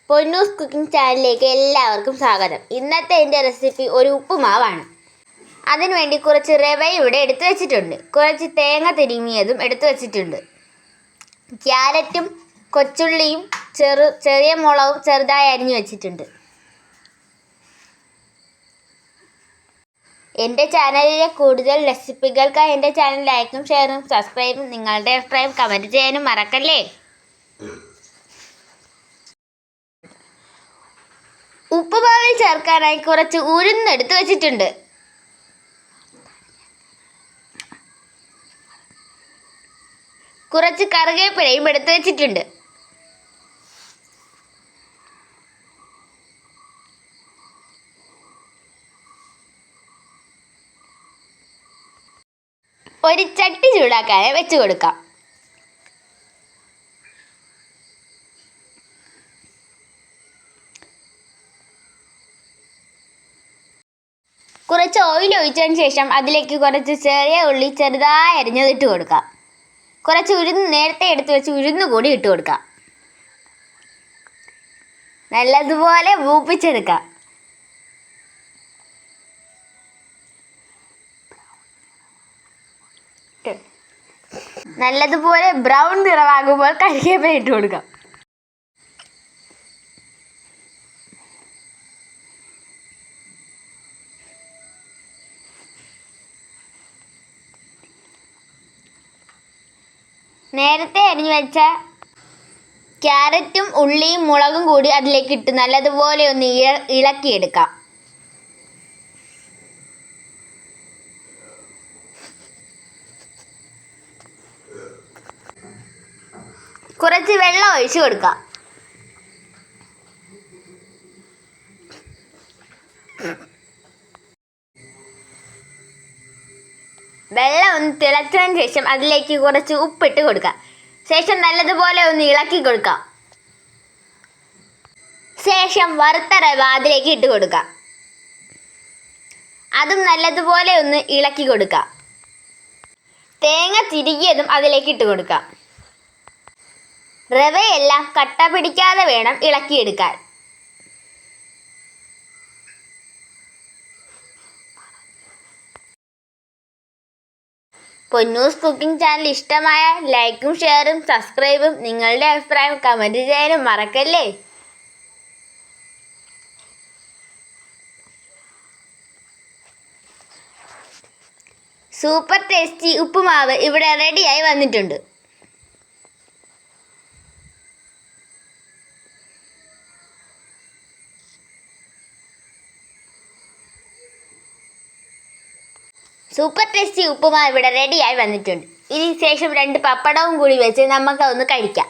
Ponnoos cooking ചാനലിലേക്ക് എല്ലാവർക്കും സ്വാഗതം. ഇന്നത്തെ എൻ്റെ റെസിപ്പി ഒരു ഉപ്പുമാവാണ്. അതിനുവേണ്ടി കുറച്ച് റവ ഇവിടെ എടുത്തു വെച്ചിട്ടുണ്ട്. കുറച്ച് തേങ്ങ തിരുമിയതും എടുത്തു വെച്ചിട്ടുണ്ട്. ക്യാരറ്റും കൊച്ചുള്ളിയും ചെറിയ മുളകും ചെറുതായി അരിഞ്ഞു വെച്ചിട്ടുണ്ട്. എൻ്റെ ചാനലിലെ കൂടുതൽ റെസിപ്പികൾക്കായി എൻ്റെ ചാനൽ ലൈക്കും ഷെയറും സബ്സ്ക്രൈബും നിങ്ങളുടെ അഭിപ്രായം കമൻറ്റ് ചെയ്യാനും മറക്കല്ലേ. ഉപ്പുമാവിൽ ചേർക്കാനായി കുറച്ച് ഉഴുന്നെടുത്ത് വെച്ചിട്ടുണ്ട്. കുറച്ച് കറിവേപ്പിലയും എടുത്ത് വെച്ചിട്ടുണ്ട്. ഒരു ചട്ടി ചൂടാക്കാനായി വെച്ച് കൊടുക്കാം. കുറച്ച് ഓയിൽ ഒഴിച്ചതിന് ശേഷം അതിലേക്ക് കുറച്ച് ചെറിയ ഉള്ളി ചെറുതായി അരിഞ്ഞത് ഇട്ട് കൊടുക്കാം. കുറച്ച് നേരത്തെ എടുത്ത് വെച്ച് ഉഴുന്ന് കൂടി ഇട്ട് കൊടുക്കാം. നല്ലതുപോലെ മൂപ്പിച്ചെടുക്കാം. നല്ലതുപോലെ ബ്രൗൺ നിറമാകുമ്പോൾ കറിവേപ്പില ഇട്ട് കൊടുക്കാം. നേരത്തെ അരിഞ്ഞു വെച്ച ക്യാരറ്റും ഉള്ളിയും മുളകും കൂടി അതിലേക്ക് ഇട്ട് നല്ലതുപോലെ ഒന്ന് ഇളക്കിയെടുക്കാം. കുറച്ച് വെള്ളം ഒഴിച്ചു കൊടുക്കാം. വെള്ളം ഒന്ന് തിളച്ചതിന് ശേഷം അതിലേക്ക് കുറച്ച് ഉപ്പിട്ട് കൊടുക്കാം. ശേഷം നല്ലതുപോലെ ഒന്ന് ഇളക്കി കൊടുക്കാം. ശേഷം വറുത്ത റവ അതിലേക്ക് ഇട്ട് കൊടുക്കാം. അതും നല്ലതുപോലെ ഒന്ന് ഇളക്കി കൊടുക്കാം. തേങ്ങ തിരികിയതും അതിലേക്ക് ഇട്ട് കൊടുക്കാം. റവയെല്ലാം കട്ട പിടിക്കാതെ വേണം ഇളക്കിയെടുക്കാൻ. പൊന്നൂസ് കുക്കിംഗ് ചാനൽ ഇഷ്ടമായ ലൈക്കും ഷെയറും സബ്സ്ക്രൈബും നിങ്ങളുടെ അഭിപ്രായം കമൻറ്റ് ചെയ്യാനും മറക്കല്ലേ. സൂപ്പർ ടേസ്റ്റി ഉപ്പുമാവ് ഇവിടെ റെഡിയായി വന്നിട്ടുണ്ട്. സൂപ്പർ ടേസ്റ്റി ഉപ്പുമാവ് ഇവിടെ റെഡിയായി വന്നിട്ടുണ്ട്. ഇതിന് ശേഷം 2 പപ്പടവും കൂടി വെച്ച് നമുക്ക് ഒന്ന് കഴിക്കാം.